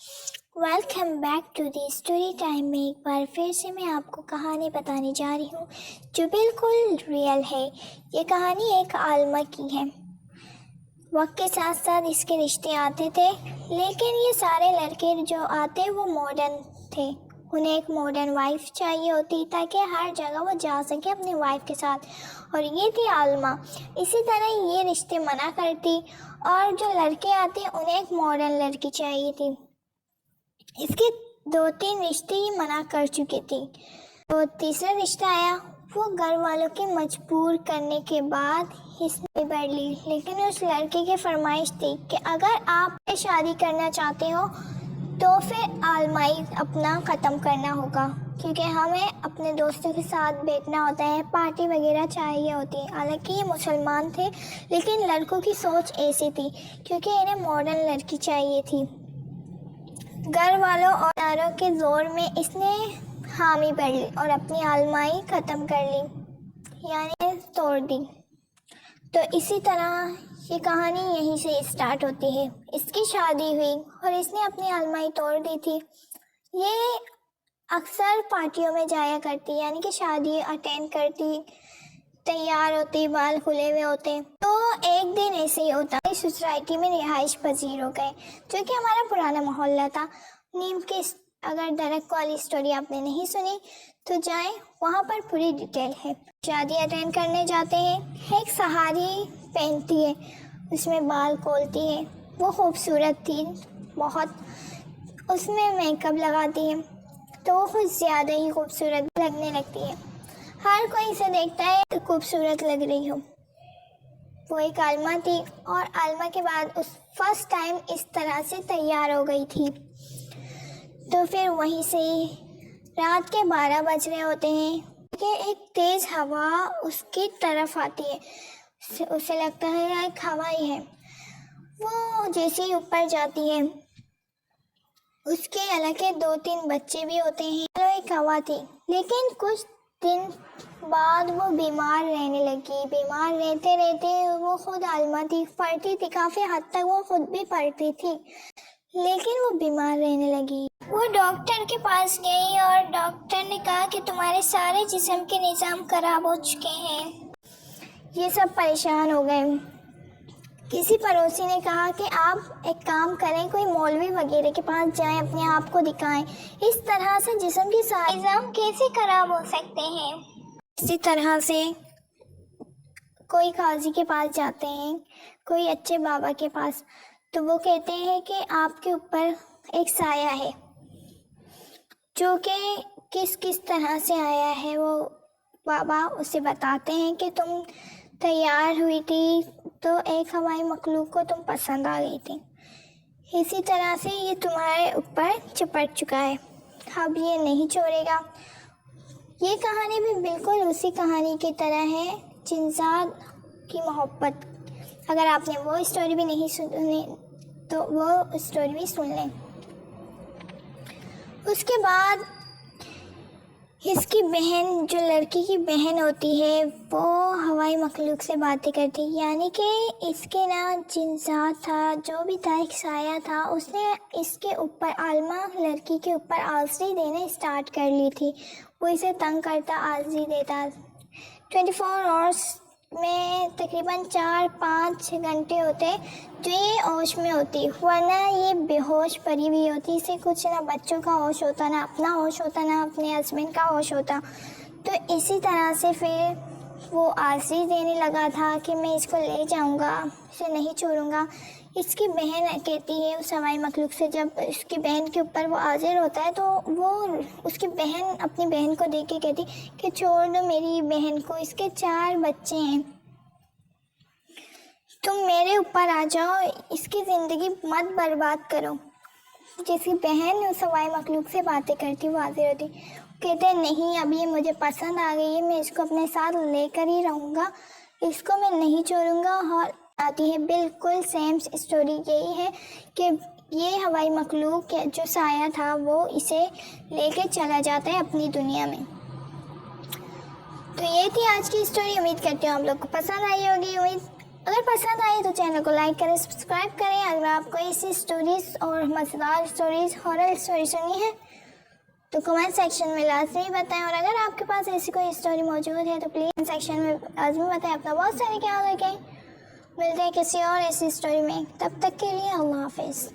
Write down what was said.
Welcome back to the story time में एक बार फिर से मैं आपको कहानी बताने जा रही हूँ जो बिल्कुल रियल है। ये कहानी एक आलमा की है। वक्त के साथ साथ इसके रिश्ते आते थे, लेकिन ये सारे लड़के जो आते वो मॉडर्न थे। उन्हें एक मॉडर्न वाइफ चाहिए होती ताकि हर जगह वो जा सके अपनी वाइफ के साथ, और ये थी आलमा। इसी तरह ये रिश्ते मना करती और जो लड़के आते उन्हें एक मॉडर्न लड़की चाहिए थी। इसके 2-3 रिश्ते ही मना कर चुके थे, तो तीसरा रिश्ता आया। वो घर वालों के मजबूर करने के बाद इसने बढ़ ली, लेकिन उस लड़के की फरमाइश थी कि अगर आप शादी करना चाहते हो तो फिर आलमाई अपना ख़त्म करना होगा, क्योंकि हमें अपने दोस्तों के साथ बैठना होता है, पार्टी वगैरह चाहिए होती है। हालांकि ये मुसलमान थे, लेकिन लड़कों की सोच ऐसी थी क्योंकि इन्हें मॉडर्न लड़की चाहिए थी। घर वालों और दारों के जोर में इसने हामी भर ली और अपनी आलमाई ख़त्म कर ली, यानी तोड़ दी। तो इसी तरह ये कहानी यहीं से स्टार्ट होती है। इसकी शादी हुई और इसने अपनी आलमाई तोड़ दी थी। ये अक्सर पार्टियों में जाया करती, यानी कि शादी अटेंड करती, तैयार होती, बाल खुले हुए होते। तो एक दिन ऐसे ही होता है, सोसाइटी में रिहाइश पजीर हो गए, जो कि हमारा पुराना मोहल्ला था। नीम की अगर दरक वाली स्टोरी आपने नहीं सुनी तो जाएं, वहाँ पर पूरी डिटेल है। शादी अटेंड करने जाते हैं। एक सहारी पहनती है, उसमें बाल खोलती है। वो खूबसूरत थी बहुत, उसमें मेकअप लगाती है तो वो कुछ ज़्यादा ही खूबसूरत लगने लगती है। हर कोई इसे देखता है खूबसूरत लग रही हो। वो एक आलमा थी और आलमा के बाद उस फर्स्ट टाइम इस तरह से तैयार हो गई थी। तो फिर वहीं से रात के 12 बज रहे होते हैं कि एक तेज़ हवा उसकी तरफ आती है। उसे लगता है एक हवा ही है। वो जैसे ही ऊपर जाती है, उसके हालांकि 2-3 बच्चे भी होते हैं। तो एक हवा थी, लेकिन कुछ दिन बाद वो बीमार रहने लगी। बीमार रहते रहते वो खुद आलमा थी, पढ़ती थी, काफ़ी हद तक वो खुद भी पढ़ती थी, लेकिन वो बीमार रहने लगी। वो डॉक्टर के पास गई और डॉक्टर ने कहा कि तुम्हारे सारे जिस्म के निज़ाम खराब हो चुके हैं। ये सब परेशान हो गए। किसी पड़ोसी ने कहा कि आप एक काम करें, कोई मौलवी वगैरह के पास जाएं, अपने आप को दिखाएं। इस तरह से जिस्म के सारे निज़ाम कैसे खराब हो सकते हैं। इसी तरह से कोई काजी के पास जाते हैं, कोई अच्छे बाबा के पास, तो वो कहते हैं कि आपके ऊपर एक साया है, जो कि किस किस तरह से आया है। वो बाबा उसे बताते हैं कि तुम तैयार हुई थी तो एक हवाई मखलूक को तुम पसंद आ गई थी, इसी तरह से ये तुम्हारे ऊपर चिपट चुका है, अब ये नहीं छोड़ेगा। ये कहानी भी बिल्कुल उसी कहानी की तरह है, जिनसाद की मोहब्बत। अगर आपने वो स्टोरी भी नहीं सुनी तो वो स्टोरी भी सुन लें। उसके बाद इसकी बहन, जो लड़की की बहन होती है, वो हवाई मखलूक से बातें करती, यानी कि इसके ना जिनसाद था, जो भी था, एक साया था, उसने इसके ऊपर, आलमा लड़की के ऊपर आरज़ी देने स्टार्ट कर ली थी। वो इसे तंग करता, आरज़ी देता। 24 आवर्स में तकरीबन 4-5 घंटे होते जो ये होश में होती, वरना ये बेहोश पड़ी हुई होती। इसे कुछ ना बच्चों का होश होता, ना अपना होश होता, ना अपने हस्बैंड का होश होता। तो इसी तरह से फिर वो आरज़ी देने लगा था कि मैं इसको ले जाऊंगा, इसे नहीं छोड़ूंगा। इसकी बहन कहती है उस हवाई मखलूक से, जब उसकी बहन के ऊपर वो हाजिर होता है तो वो उसकी बहन अपनी बहन को देख के कहती कि छोड़ दो मेरी बहन को, इसके 4 बच्चे हैं, तुम मेरे ऊपर आ जाओ, इसकी ज़िंदगी मत बर्बाद करो। जिसकी बहन उस हवाई मखलूक से बातें करती, वो हाजिर होती, कहते हैं नहीं, अब ये मुझे पसंद आ गई है, मैं इसको अपने साथ लेकर ही रहूँगा, इसको मैं नहीं छोड़ूंगा। और आती है बिल्कुल सेम स्टोरी यही है कि ये हवाई मखलूक जो साया था वो इसे लेके चला जाता है अपनी दुनिया में। तो ये थी आज की स्टोरी। उम्मीद करती हूँ आप लोग को पसंद आई होगी। उम्मीद اگر پسند آئے تو چینل کو لائک کریں، سبسکرائب کریں۔ اگر آپ کو ایسی سٹوریز اور مزیدار سٹوریز، ہارر سٹوری سنی ہے تو کمنٹ سیکشن میں لازمی بتائیں، اور اگر آپ کے پاس ایسی کوئی سٹوری موجود ہے تو پلیز سیکشن میں لازمی بتائیں۔ اپنا بہت سارے خیال رکھیں، ملتے ہیں کسی اور ایسی سٹوری میں، تب تک کے لیے اللہ حافظ۔